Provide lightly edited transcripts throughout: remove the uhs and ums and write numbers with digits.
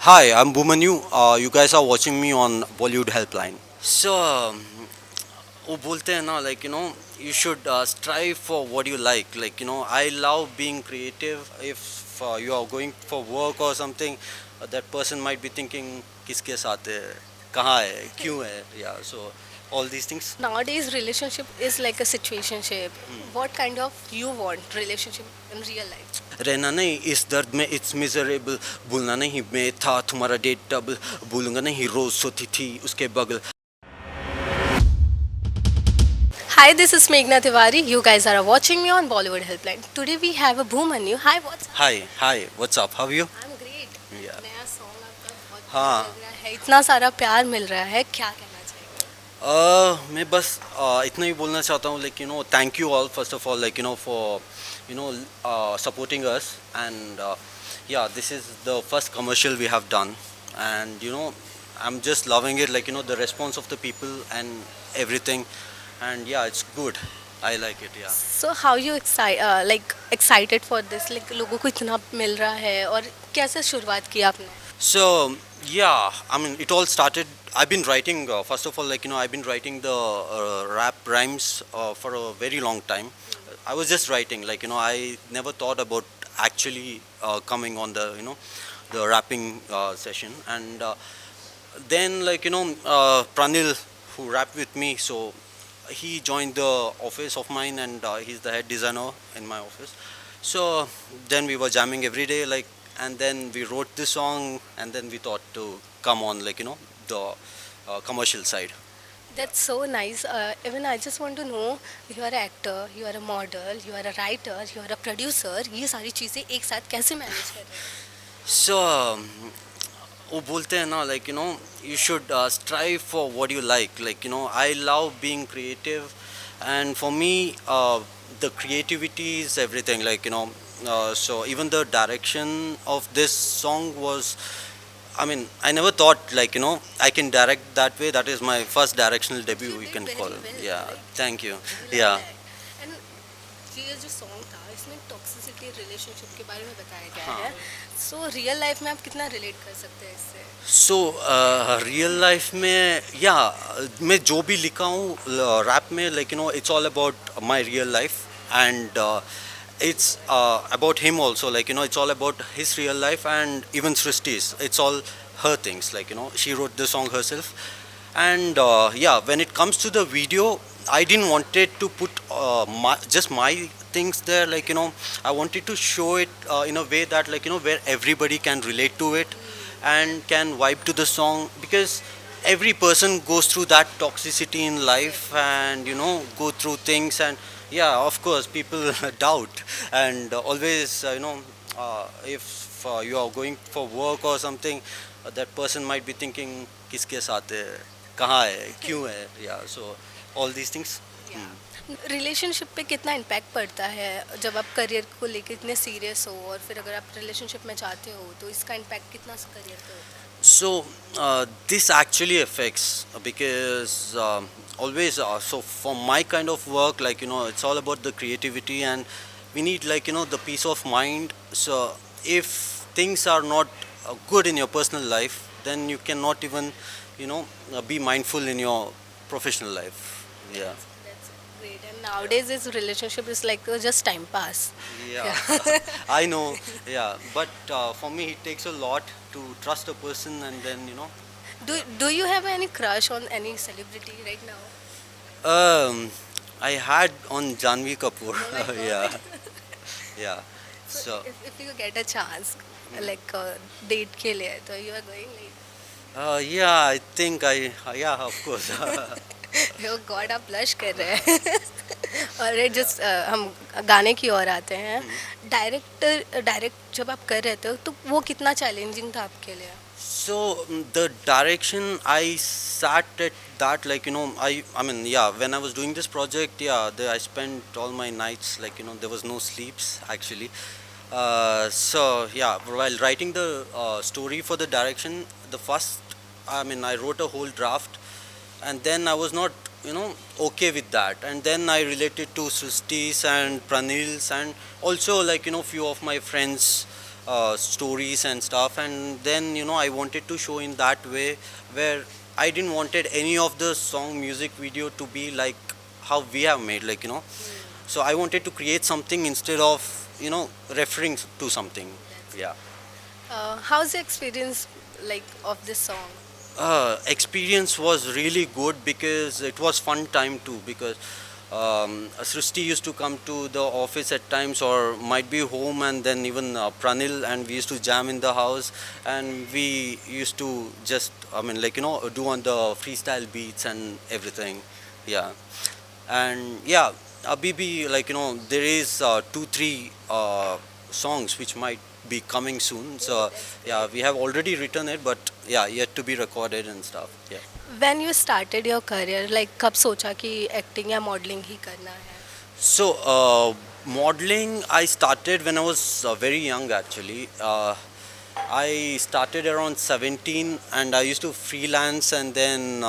Hi, I'm Bhumanyu. You guys are watching me on Bollywood Helpline. So, वो बोलते हैं ना like you should strive for what you like I love being creative. If you are going for work or something, that person might be thinking किसके साथ है, कहाँ है, क्यों है, yeah. So all these things. Nowadays, relationship is like a situationship. What kind of you want relationship in real life? रहना नहीं इस दर्द में, इट्स मिजरेबल. भूलना नहीं मैं था तुम्हारा डेट डबल. भूलूंगा नहीं रोज सोती थी उसके बगल. Hi, this is Meghna Tiwari. You guys are watching me on Bollywood Helpline. Today we have a Bhumanyu. Hi, what's up? Hi, what's up, how are you? I'm great. Yeah. नया song आपका बहुत प्यारा हाँ. लग रहा है. इतना सारा प्यार मिल रहा है. क्या कहना चाहिए? मैं बस इतना ही बोलना चाहता हूँ thank you all first of all for supporting us. And yeah, this is the first commercial we have done. And I'm just loving it, the response of the people and everything. And yeah, it's good. I like it, yeah. So how you excited for this? Like लोगों को इतना मिल रहा है और कैसे शुरुआत की आपने? So yeah, I mean, it all started. I've been writing. First of all, I've been writing the rap rhymes for a very long time. I was just writing, I never thought about actually coming on the the rapping session. And then Pranil, who rapped with me, so he joined the office of mine, and he's the head designer in my office. So then we were jamming every day, and then we wrote this song, and then we thought to come on, the commercial side. That's so nice. Even I just want to know, you are an actor, you are a model, you are a writer, you are a producer. ये सारी चीज़ें एक साथ कैसे manage कर रहे हो? So वो बोलते हैं ना you should strive for what you like I love being creative. And for me, the creativity is everything, so even the direction of this song was, I mean, I never thought I can direct that way. That is my first directional You debut, you did can call very it. well. Yeah, Like thank you. I love Yeah. that. And ये जो song था इसमें toxicity relationship के बारे में बताया गया हाँ. है. सो रियल लाइफ में आप कितना रिलेट कर सकते हैं इससे? सो रियल लाइफ में या मैं जो भी लिखा हूँ रैप में, it's all about my real life. And it's about him also, it's all about his real life. And even Srishti's, it's all her things, she wrote the song herself. And yeah, when it comes to the video, I didn't wanted to put just my things there, I wanted to show it in a way that where everybody can relate to it and can vibe to the song, because every person goes through that toxicity in life, and go through things. And yeah, of course people doubt. And always if you are going for work or something, that person might be thinking किसके साथ है, कहाँ है, क्यों है, yeah. So all these things. Relationship पे कितना impact पड़ता है जब आप करियर को लेके इतने सीरियस हो और फिर अगर आप रिलेशनशिप में जाते हो तो इसका इम्पैक्ट कितना करियर पे होता है? So this actually affects because always so for my kind of work, it's all about the creativity, and we need the peace of mind. So if things are not good in your personal life, then you cannot even be mindful in your professional life. Yeah. That's great. And nowadays, this relationship is like just time pass. Yeah, Yeah. I know. Yeah, but for me, it takes a lot to trust a person, and then Do you have any crush on any celebrity right now? Um, I had on Janvi Kapoor. Oh my Yeah, God. yeah. So So, if you get a chance, like date के लिए, तो you are going like, yeah, I think yeah, of course. oh God, आप blush कर रहे हैं. और just हम गाने की ओर आते हैं. डायरेक्ट जब आप कर रहे थे तो वो कितना चैलेंजिंग था आपके लिए? So the direction I sat at that, I mean, yeah, when I was doing this project, yeah, I spent all my nights, there was no sleeps actually. So yeah, while writing the story for the direction, the first, I mean, I wrote a whole draft, and then I was not, okay with that. And then I related to Srishti's and Pranil's, and also few of my friends stories and stuff. And then I wanted to show in that way where I didn't wanted any of the song music video to be like how we have made, so I wanted to create something instead of referring to something. Yeah. How's the experience like of this song? Experience was really good because it was fun time too, because Srishti used to come to the office at times or might be home, and then even Pranil, and we used to jam in the house, and we used to just do on the freestyle beats and everything. Yeah. And yeah, Abibi, there is 2 3 songs which might be coming soon. So yeah, we have already written it, but yeah, yet to be recorded and stuff. Yeah. When you started your career, like कब सोचा कि acting या modeling ही करना है? So modeling, I started when I was very young actually. I started around 17, and I used to freelance, and then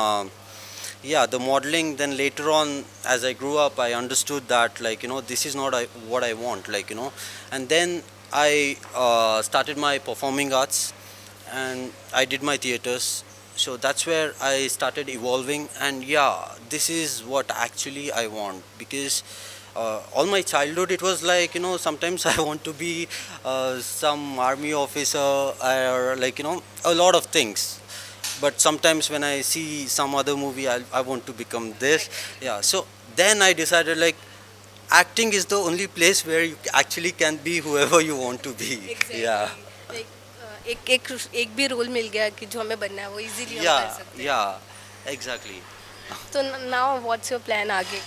yeah, the modeling. Then later on, as I grew up, I understood that this is not what I want, and then I started my performing arts, and I did my theaters. So that's where I started evolving, and yeah, this is what actually I want, because all my childhood it was sometimes I want to be some army officer, or a lot of things. But sometimes when I see some other movie, I want to become this. Yeah. So then I decided acting is the only place where you actually can be whoever you want to be. Exactly. Yeah. Like एक भी role मिल गया कि जो हमें बनना है वो easily हम कर Yeah. सकते हैं. Yeah. Exactly. So now what's your plan आगे?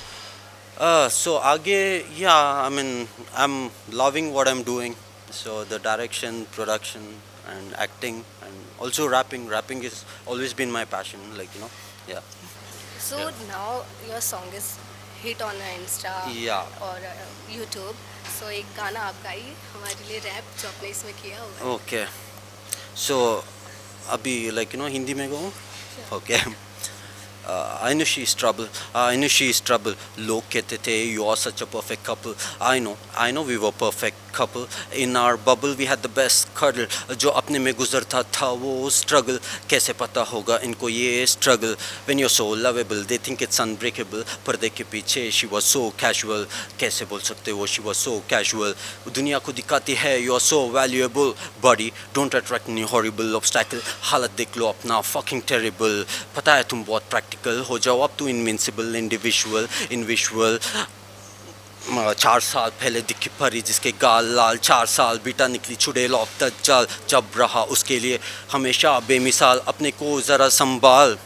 So Age, yeah, I mean, I'm loving what I'm doing. So the direction, production, and acting, and also rapping. Rapping has always been my passion. Yeah. So Yeah. now your song is hit on Insta Yeah. और YouTube. So एक गाना आप गाइए हमारे लिए rap जो आपने इसमें किया हुआ है. Okay. So अभी हिंदी में कहूँ. Okay. I knew she's trouble. I knew she's trouble. लोग कहते थे you are such a perfect couple. I know we were perfect couple. In our bubble we had the best cuddle. जो अपने में गुजरता था वो struggle. कैसे पता होगा इनको ये struggle. When you're so lovable they think it's unbreakable. पर्दे के पीछे she was so casual. कैसे बोल सकते वो she was so casual. दुनिया को दिखाती है you are so valuable. Buddy don't attract any horrible obstacle. हालत देख लो अपना fucking terrible. पता है तुम बहुत practical हो जाओ अब तू invincible individual in visual. 4 साल पहले दिखी परी जिसके गाल लाल. 4 साल बीटा निकली छुड़ेल ऑफ दज्जाल. जब रहा उसके लिए हमेशा बेमिसाल. अपने को ज़रा संभाल.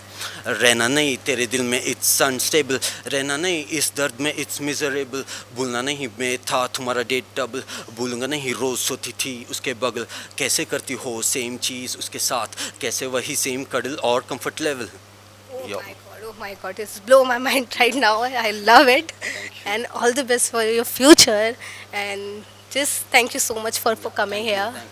रहना नहीं तेरे दिल में इट्स अनस्टेबल. रहना नहीं इस दर्द में इट्स मिजरेबल. भूलना नहीं मैं था तुम्हारा डेट डबल. भूलूंगा नहीं रोज़ सोती थी उसके बगल. कैसे करती हो सेम चीज़ उसके साथ. कैसे वही सेम कडल और comfort level. Yo. Oh my God, it's blow my mind right now. I love it. And all the best for your future. And just thank you so much for coming here. Thank you.